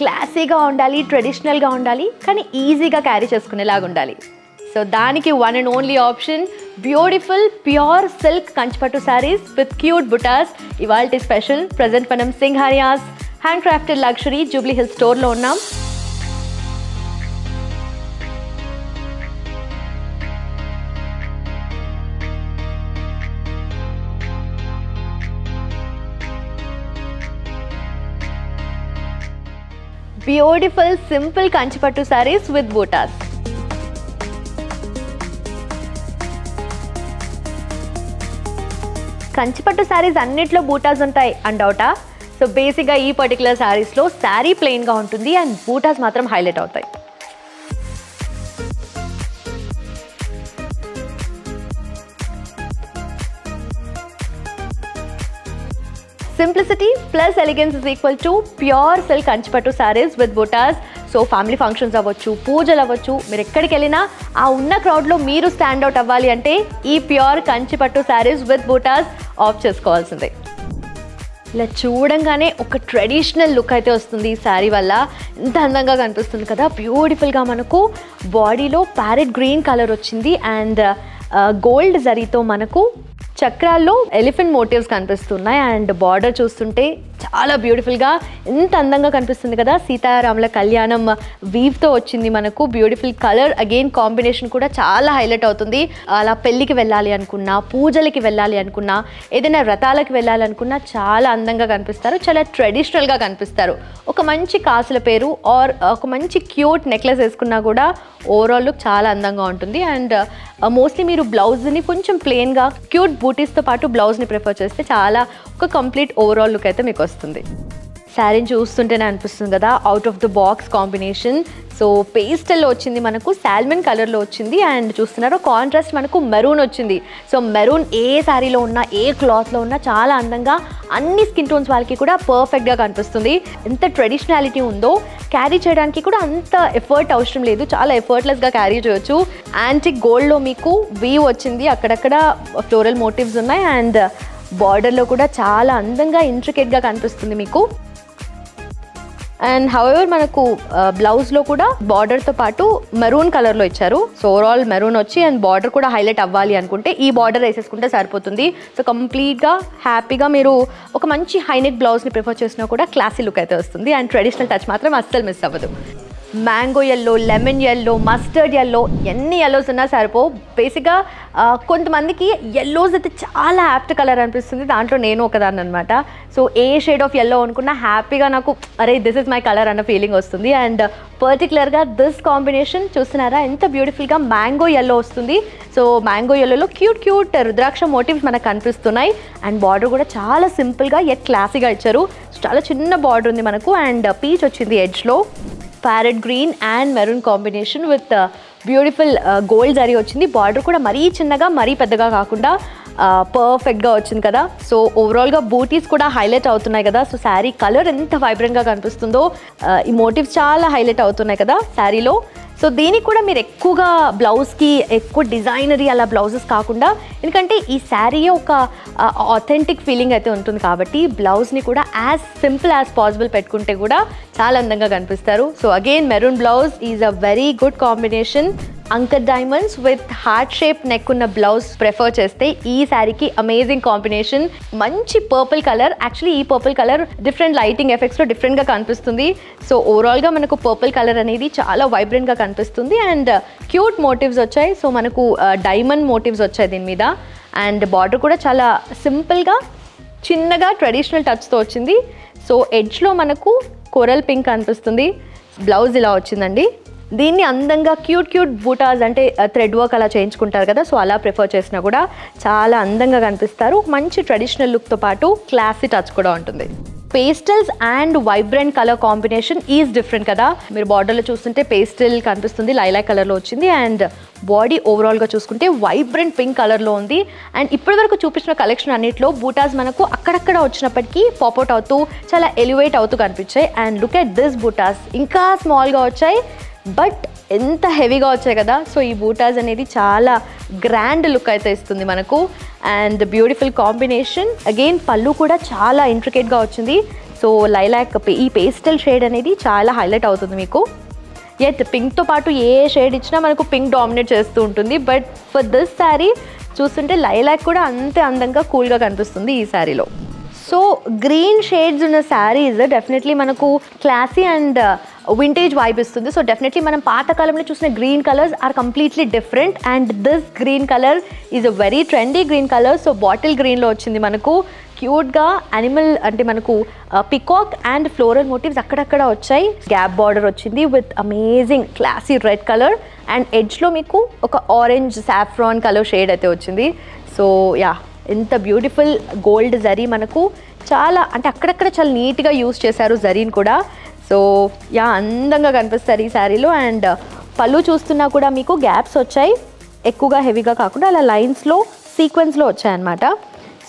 క్లాసీగా ఉండాలి, ట్రెడిషనల్గా ఉండాలి, కానీ ఈజీగా క్యారీ చేసుకునేలాగా ఉండాలి. సో దానికి one and only option beautiful pure silk Kanchipattu saris with cute butas. ఇవాల్టి స్పెషల్ ప్రజెంట్ మనం Singhanias handcrafted luxury Jubilee Hills స్టోర్లో ఉన్నాం. Beautiful simple Kanchipattu saris with butas. Kanchipattu saris అన్నిట్లో బూటాస్ ఉంటాయి అండ్ డౌటా? సో బేసిక్గా ఈ పర్టికులర్ శారీస్లో శారీ ప్లెయిన్గా ఉంటుంది అండ్ బూటాస్ మాత్రం హైలైట్ అవుతాయి. Simplicity plus elegance is equal to pure silk Kanchipattu sarees with buttas. So family functions అవ్వచ్చు, పూజలు అవ్వచ్చు, మీరు ఎక్కడికి వెళ్ళినా ఆ ఉన్న క్రౌడ్లో మీరు స్టాండ్ అవుట్ అవ్వాలి అంటే ఈ pure Kanchipattu sarees with buttas of చేసుకోవాల్సిందే. ఇలా చూడంగానే ఒక ట్రెడిషనల్ లుక్ అయితే వస్తుంది ఈ శారీ వల్ల. ఎంత అందంగా కనిపిస్తుంది కదా. బ్యూటిఫుల్గా మనకు బాడీలో ప్యారెట్ గ్రీన్ కలర్ వచ్చింది అండ్ గోల్డ్ జరీతో మనకు చక్రాల్లో ఎలిఫెంట్ మోటివ్స్ కనిపిస్తున్నాయి అండ్ బార్డర్ చూస్తుంటే చాలా బ్యూటిఫుల్గా ఎంత అందంగా కనిపిస్తుంది కదా. సీతారాముల కళ్యాణం వీవ్తో వచ్చింది మనకు. బ్యూటిఫుల్ కలర్ అగైన్ కాంబినేషన్ కూడా చాలా హైలైట్ అవుతుంది. అలా పెళ్ళికి వెళ్ళాలి అనుకున్నా, పూజలకి వెళ్ళాలి అనుకున్నా, ఏదైనా వ్రతాలకి వెళ్ళాలి అనుకున్నా చాలా అందంగా కనిపిస్తారు, చాలా ట్రెడిషనల్గా కనిపిస్తారు. ఒక మంచి కాసుల పేరు ఆర్ ఒక మంచి క్యూట్ నెక్లెస్ వేసుకున్నా కూడా ఓవరాల్ లుక్ చాలా అందంగా ఉంటుంది. అండ్ మోస్ట్లీ మీరు బ్లౌజ్ని కొంచెం ప్లెయిన్గా క్యూట్ బూటీస్తో పాటు బ్లౌజ్ని ప్రిఫర్ చేస్తే చాలా ఒక కంప్లీట్ ఓవరాల్ లుక్ అయితే మీకు వస్తుంది. శారీని చూస్తుంటేనే అనిపిస్తుంది కదా out of the box combination. So పేస్టల్లో వచ్చింది మనకు, సాల్మన్ కలర్లో వచ్చింది అండ్ చూస్తున్నారు కాంట్రాస్ట్ మనకు మెరూన్ వచ్చింది. సో మెరూన్ ఏ శారీలో ఉన్నా, ఏ క్లాత్లో ఉన్నా చాలా అందంగా అన్ని స్కిన్ టోన్స్ వాళ్ళకి కూడా పర్ఫెక్ట్గా కనిపిస్తుంది. ఎంత ట్రెడిషనాలిటీ ఉందో క్యారీ చేయడానికి కూడా అంత ఎఫర్ట్ అవసరం లేదు, చాలా ఎఫర్ట్లెస్గా క్యారీ చేయొచ్చు. యాంటిక్ గోల్డ్లో మీకు వీవ్ వచ్చింది, అక్కడక్కడ ఫ్లోరల్ మోటివ్స్ ఉన్నాయి అండ్ బార్డర్లో కూడా చాలా అందంగా ఇంట్రికేట్గా కనిపిస్తుంది మీకు. అండ్ హౌఎవర్ మనకు బ్లౌజ్లో కూడా బార్డర్తో పాటు మెరూన్ కలర్లో ఇచ్చారు. సో ఓవరాల్ మెరూన్ వచ్చి అండ్ బార్డర్ కూడా హైలైట్ అవ్వాలి అనుకుంటే ఈ బార్డర్ వేసేసుకుంటే సరిపోతుంది. సో కంప్లీట్గా హ్యాపీగా మీరు ఒక మంచి హైనెక్ బ్లౌజ్ని ప్రిఫర్ చేసినా కూడా క్లాసీ లుక్ అయితే వస్తుంది అండ్ ట్రెడిషనల్ టచ్ మాత్రం అస్సలు మిస్ అవ్వదు. Mango yellow, lemon yellow, mustard yellow, ఎన్ని ఎల్లోస్ ఉన్నా సరిపో. బేసిక్గా కొంతమందికి ఎల్లోస్ అయితే చాలా యాప్ట్ కలర్ అనిపిస్తుంది, దాంట్లో నేను ఒకదాన్ని అనమాట. సో ఏ షేడ్ ఆఫ్ ఎల్లో అనుకున్నా హ్యాపీగా నాకు అరే దిస్ ఇస్ మై కలర్ అన్న ఫీలింగ్ వస్తుంది. అండ్ పర్టికులర్గా దిస్ కాంబినేషన్ చూస్తున్నారా ఎంత బ్యూటిఫుల్గా మ్యాంగో ఎల్లో వస్తుంది. సో మ్యాంగో ఎల్లోలో క్యూట్ క్యూట్ రుద్రాక్ష మోటివ్స్ మనకు కనిపిస్తున్నాయి అండ్ బార్డర్ కూడా చాలా సింపుల్గా ఎట్ క్లాసీగా ఇచ్చారు. చాలా చిన్న బార్డర్ ఉంది మనకు అండ్ పీచ్ వచ్చింది ఎడ్జ్లో. Parrot green and maroon combination with beautiful gold zari వచ్చింది. బార్డర్ కూడా మరీ చిన్నగా మరీ పెద్దగా కాకుండా పర్ఫెక్ట్గా వచ్చింది కదా. సో ఓవరాల్గా బూటీస్ కూడా హైలైట్ అవుతున్నాయి కదా. సో శారీ కలర్ ఎంత వైబ్రెంట్గా కనిపిస్తుందో, ఈ మోటివ్స్ చాలా హైలైట్ అవుతున్నాయి కదా శారీలో. సో దీనికి కూడా మీరు ఎక్కువగా బ్లౌజ్కి ఎక్కువ డిజైనరీ అలా బ్లౌజెస్ కాకుండా, ఎందుకంటే ఈ శారీ ఒక ఆథెంటిక్ ఫీలింగ్ అయితే ఉంటుంది కాబట్టి బ్లౌజ్ని కూడా యాజ్ సింపుల్ యాజ్ పాసిబుల్ పెట్టుకుంటే కూడా చాలా అందంగా కనిపిస్తారు. So again maroon blouse is a very good combination. Anchor diamonds with heart shape neck ఉన్న బ్లౌజ్ ప్రిఫర్ చేస్తే ఈ శారీకి అమేజింగ్ కాంబినేషన్. మంచి పర్పుల్ కలర్, యాక్చువల్లీ ఈ పర్పుల్ కలర్ డిఫరెంట్ లైటింగ్ ఎఫెక్ట్స్లో డిఫరెంట్గా కనిపిస్తుంది. సో ఓవరాల్గా మనకు పర్పుల్ కలర్ అనేది చాలా వైబ్రెంట్గా కనిపిస్తుంది అండ్ క్యూట్ మోటివ్స్ వచ్చాయి. సో మనకు డైమండ్ మోటివ్స్ వచ్చాయి దీని మీద అండ్ బార్డర్ కూడా చాలా సింపుల్గా చిన్నగా ట్రెడిషనల్ టచ్తో వచ్చింది. సో ఎడ్జ్లో మనకు కోరల్ పింక్ కనిపిస్తుంది. బ్లౌజ్ ఇలా వచ్చిందండి. దీన్ని అందంగా క్యూట్ క్యూట్ బూటాస్ అంటే థ్రెడ్ వర్క్ అలా చేయించుకుంటారు కదా, సో అలా ప్రిఫర్ చేసినా కూడా చాలా అందంగా కనిపిస్తారు. మంచి ట్రెడిషనల్ లుక్తో పాటు క్లాసీ టచ్ కూడా ఉంటుంది. Pastels and vibrant colour combination is different కదా. మీరు బార్డర్లో చూస్తుంటే పేస్టల్ కనిపిస్తుంది, లైలాక్ కలర్లో వచ్చింది అండ్ బాడీ ఓవరాల్గా చూసుకుంటే వైబ్రెంట్ పింక్ కలర్లో ఉంది. అండ్ ఇప్పటివరకు చూపించిన కలెక్షన్ అన్నింటిలో బూటాస్ మనకు అక్కడక్కడ వచ్చినప్పటికీ పాప్అవుట్ అవుతూ చాలా ఎలివేట్ అవుతూ కనిపించాయి. And look at this buttas, ఇంకా స్మాల్గా వచ్చాయి బట్ ఎంత హెవీగా వచ్చాయి కదా. సో ఈ బూటాస్ అనేది చాలా గ్రాండ్ లుక్ అయితే ఇస్తుంది మనకు అండ్ బ్యూటిఫుల్ కాంబినేషన్. అగైన్ పళ్ళు కూడా చాలా ఇంట్రికేట్గా వచ్చింది. సో లైలాక్ ఈ పేస్టల్ షేడ్ అనేది చాలా హైలైట్ అవుతుంది మీకు. ఎత్ పింక్తో పాటు ఏ షేడ్ ఇచ్చినా మనకు పింక్ డామినేట్ చేస్తూ ఉంటుంది. బట్ ఫర్ దిస్ శారీ చూస్తుంటే లైలాక్ కూడా అంతే అందంగా కూల్గా కనిపిస్తుంది ఈ శారీలో. సో గ్రీన్ షేడ్స్ ఉన్న శారీస్ డెఫినెట్లీ మనకు క్లాసీ అండ్ వింటేజ్ వైబ్ ఇస్తుంది. సో డెఫినెట్లీ మనం పాతకాలంలో చూసిన green colours are completely different and this green colour is a very trendy green colour. So bottle గ్రీన్లో వచ్చింది మనకు క్యూట్గా యానిమల్ అంటే మనకు పికాక్ అండ్ ఫ్లోరల్ మోటివ్స్ అక్కడక్కడ వచ్చాయి. గ్యాప్ బార్డర్ వచ్చింది with amazing classy red colour and ఎడ్జ్లో మీకు ఒక ఆరెంజ్ సాఫ్రాన్ కలర్ షేడ్ అయితే వచ్చింది. సో యా, ఎంత బ్యూటిఫుల్ గోల్డ్ జరీ మనకు చాలా అంటే అక్కడక్కడ చాలా నీట్గా యూస్ చేశారు జరీని కూడా. సో యా, అందంగా కనిపిస్తారు ఈ శారీలో. అండ్ పళ్ళు చూస్తున్నా కూడా మీకు గ్యాప్స్ వచ్చాయి, ఎక్కువగా హెవీగా కాకుండా అలా లైన్స్లో సీక్వెన్స్లో వచ్చాయన్నమాట.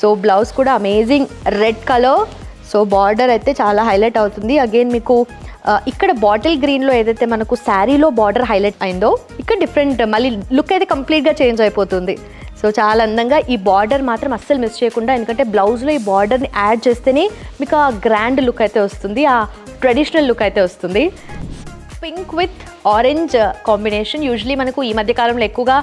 సో బ్లౌజ్ కూడా amazing red colour. So border అయితే చాలా హైలైట్ అవుతుంది. అగైన్ మీకు ఇక్కడ బాటిల్ గ్రీన్లో ఏదైతే మనకు శారీలో బార్డర్ హైలైట్ అయిందో ఇక్కడ డిఫరెంట్ మళ్ళీ లుక్ అయితే కంప్లీట్గా చేంజ్ అయిపోతుంది. సో చాలా అందంగా ఈ బార్డర్ మాత్రం అస్సలు మిస్ చేయకుండా, ఎందుకంటే బ్లౌజ్లో ఈ బార్డర్ని యాడ్ చేస్తేనే మీకు ఆ గ్రాండ్ లుక్ అయితే వస్తుంది, ఆ ట్రెడిషనల్ లుక్ అయితే వస్తుంది. Pink with orange combination usually మనకు ఈ మధ్య కాలంలో ఎక్కువగా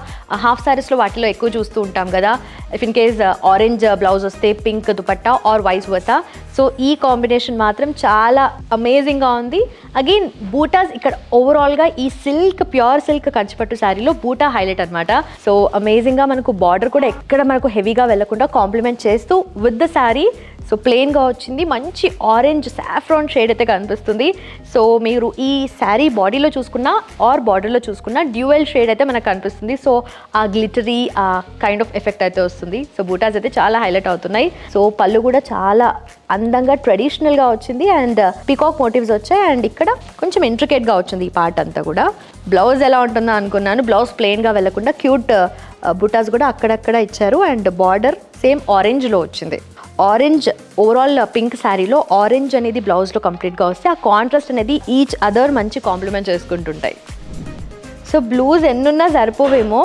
హాఫ్ శారీస్లో వాటిలో ఎక్కువ చూస్తూ ఉంటాం కదా. If in case orange blouse వస్తే pink dupatta or vice versa. So ఈ కాంబినేషన్ మాత్రం చాలా అమేజింగ్గా ఉంది. అగైన్ బూటాస్ ఇక్కడ ఓవరాల్గా ఈ సిల్క్ ప్యూర్ సిల్క్ కంచిపట్టు శారీలో బూటా హైలైట్ అనమాట. సో అమేజింగ్గా మనకు బార్డర్ కూడా ఎక్కడ మనకు హెవీగా వెళ్లకుండా కాంప్లిమెంట్ చేస్తూ విత్ ద శారీ సో ప్లెయిన్గా వచ్చింది. మంచి ఆరెంజ్ సాఫ్రాన్ షేడ్ అయితే కనిపిస్తుంది. సో మీరు ఈ శారీ బాడీలో చూసుకున్నా ఆర్ బార్డర్లో చూసుకున్నా డ్యూయల్ షేడ్ అయితే మనకు కనిపిస్తుంది. సో ఆ గ్లిటరీ ఆ కైండ్ ఆఫ్ ఎఫెక్ట్ అయితే వస్తుంది. సో బూటాస్ అయితే చాలా హైలైట్ అవుతున్నాయి. సో పళ్ళు కూడా చాలా అందంగా ట్రెడిషనల్గా వచ్చింది అండ్ పీకాక్ మోటివ్స్ వచ్చాయి అండ్ ఇక్కడ కొంచెం ఇంట్రికేట్గా వచ్చింది ఈ పార్ట్ అంతా కూడా. బ్లౌజ్ ఎలా ఉంటుందో అనుకున్నాను, బ్లౌజ్ ప్లెయిన్గా వెళ్లకుండా క్యూట్ బూటాస్ కూడా అక్కడక్కడ ఇచ్చారు అండ్ బార్డర్ సేమ్ ఆరెంజ్లో వచ్చింది. ఆరెంజ్ ఓవరాల్ పింక్ శారీలో ఆరెంజ్ అనేది బ్లౌజ్లో కంప్లీట్గా వస్తే ఆ కాంట్రాస్ట్ అనేది ఈచ్ అదర్ మంచి కాంప్లిమెంట్ చేసుకుంటుంటాయి. సో బ్లూస్ ఎన్నున్నా సరిపోవేమో.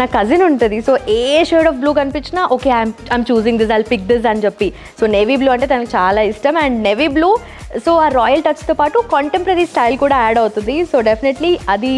నా కజిన్ ఉంటుంది, సో ఏ షేడ్ ఆఫ్ బ్లూ కనిపించినా okay I'm choosing this, I'll pick this అని చెప్పి. సో నేవీ బ్లూ అంటే తనకు చాలా ఇష్టం అండ్ నేవీ బ్లూ సో ఆ రాయల్ టచ్తో పాటు కాంటెంపరీ స్టైల్ కూడా యాడ్ అవుతుంది. సో డెఫినెట్లీ అది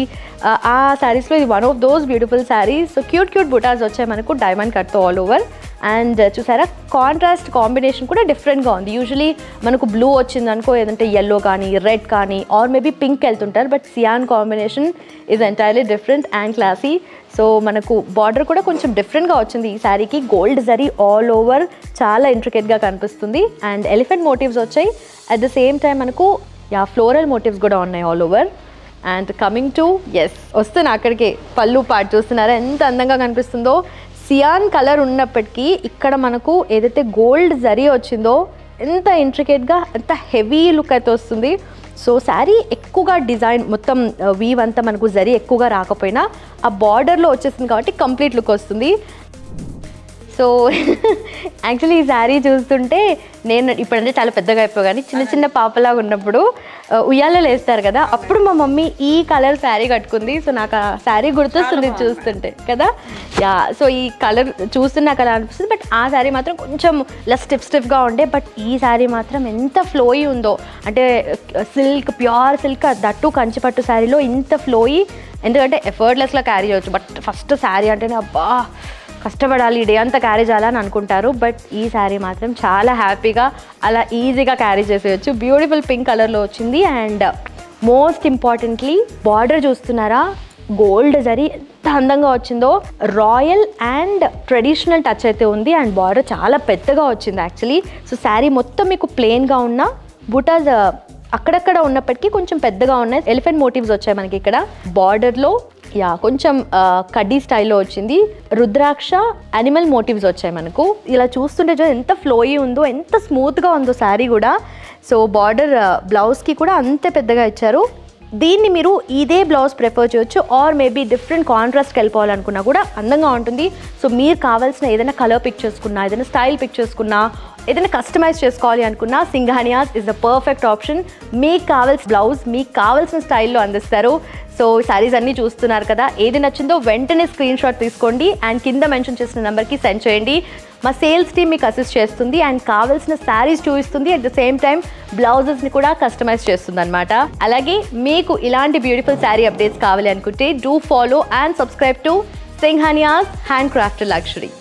ఆ శారీస్లో ఇది one of those beautiful saris. So cute butas వచ్చాయి మనకు డైమండ్ కట్తో ఆల్ ఓవర్. అండ్ చూసారా కాంట్రాస్ట్ కాంబినేషన్ కూడా డిఫరెంట్గా ఉంది. యూజువలీ మనకు బ్లూ వచ్చింది అనుకో ఏదంటే ఎల్లో కానీ రెడ్ కానీ ఆర్ మేబీ పింక్ వెళ్తుంటారు, but cyan combination is entirely different and classy. So మనకు బార్డర్ కూడా కొంచెం డిఫరెంట్గా వచ్చింది ఈ శారీకి. గోల్డ్ జరీ ఆల్ ఓవర్ చాలా ఇంట్రికేట్గా కనిపిస్తుంది అండ్ ఎలిఫెంట్ మోటివ్స్ వచ్చాయి. అట్ ద సేమ్ టైం మనకు ఫ్లోరల్ మోటివ్స్ కూడా ఉన్నాయి all over. And coming to వస్తున్నా అక్కడికి పళ్ళు పార్ట్ చూస్తున్నారా ఎంత అందంగా కనిపిస్తుందో. సియాన్ కలర్ ఉన్నప్పటికీ ఇక్కడ మనకు ఏదైతే గోల్డ్ జరీ వచ్చిందో ఎంత ఇంట్రికేట్గా ఎంత హెవీ లుక్ అయితే వస్తుంది. సో శారీ ఎక్కువగా డిజైన్ మొత్తం వీవ్ అంతా మనకు జరీ ఎక్కువగా రాకపోయినా ఆ బార్డర్లో వచ్చేసింది కాబట్టి కంప్లీట్ లుక్ వస్తుంది. సో యాక్చువల్లీ ఈ శారీ చూస్తుంటే నేను ఇప్పుడంటే చాలా పెద్దగా అయిపోయి కానీ చిన్న పాపలాగా ఉన్నప్పుడు ఉయ్యాలలో వేస్తారు కదా, అప్పుడు మా మమ్మీ ఈ కలర్ శారీ కట్టుకుంది. సో నాకు ఆ శారీ గుర్తొస్తుంది చూస్తుంటే కదా. సో ఈ కలర్ చూస్తున్న నాకు అలా అనిపిస్తుంది. బట్ ఆ శారీ మాత్రం కొంచెం లెస్ స్టిఫ్గా ఉండే, బట్ ఈ శారీ మాత్రం ఎంత ఫ్లోయి ఉందో అంటే సిల్క్ ప్యూర్ సిల్క్ దట్టు కంచిపట్టు శారీలో ఇంత ఫ్లోయి. ఎందుకంటే ఎఫర్ట్లెస్లో క్యారీ చేయవచ్చు, బట్ ఫస్ట్ శారీ అంటేనే అబ్బా కష్టపడాలి డే అంతా క్యారీ చేయాలని అనుకుంటారు. బట్ ఈ శారీ మాత్రం చాలా హ్యాపీగా అలా ఈజీగా క్యారీ చేసేయచ్చు. బ్యూటిఫుల్ పింక్ కలర్లో వచ్చింది అండ్ మోస్ట్ ఇంపార్టెంట్లీ బార్డర్ చూస్తున్నారా గోల్డ్ జరీ ఎంత అందంగా వచ్చిందో. రాయల్ అండ్ ట్రెడిషనల్ టచ్ అయితే ఉంది అండ్ బార్డర్ చాలా పెద్దగా వచ్చింది యాక్చువల్లీ. సో శారీ మొత్తం మీకు ప్లెయిన్గా ఉన్న బుటాస్ అక్కడక్కడ ఉన్నప్పటికీ కొంచెం పెద్దగా ఉన్నాయి. ఎలిఫెంట్ మోటివ్స్ వచ్చాయి మనకి ఇక్కడ బార్డర్లో. కొంచెం కడ్డీ స్టైల్లో వచ్చింది. రుద్రాక్ష యానిమల్ మోటివ్స్ వచ్చాయి మనకు. ఇలా చూస్తుంటే ఎంత ఫ్లోయి ఉందో ఎంత స్మూత్గా ఉందో శారీ కూడా. సో బార్డర్ బ్లౌజ్కి కూడా అంతే పెద్దగా ఇచ్చారు. దీన్ని మీరు ఇదే బ్లౌజ్ ప్రిఫర్ చేయొచ్చు ఆర్ మేబీ డిఫరెంట్ కాంట్రాస్ట్కి వెళ్ళిపోవాలనుకున్నా కూడా అందంగా ఉంటుంది. సో మీరు కావాల్సిన ఏదైనా కలర్ పిక్ చేసుకున్నా ఏదైనా స్టైల్ పిక్ చేసుకున్నా ఏదైనా కస్టమైజ్ చేసుకోవాలి అనుకున్నా Singhania's is the perfect option. మీకు కావాల్సిన బ్లౌజ్ మీకు కావాల్సిన స్టైల్లో అందిస్తారు. సో శారీస్ అన్నీ చూస్తున్నారు కదా, ఏది నచ్చిందో వెంటనే స్క్రీన్ షాట్ తీసుకోండి అండ్ కింద మెన్షన్ చేసిన నెంబర్కి సెండ్ చేయండి. మా సేల్స్ టీమ్ మీకు అసిస్ట్ చేస్తుంది అండ్ కావాల్సిన శారీస్ చూపిస్తుంది. అట్ ద సేమ్ టైం బ్లౌజెస్ని కూడా కస్టమైజ్ చేస్తుంది అనమాట. అలాగే మీకు ఇలాంటి బ్యూటిఫుల్ శారీ అప్డేట్స్ కావాలి అనుకుంటే do follow and subscribe to Singhanias handcrafted luxury.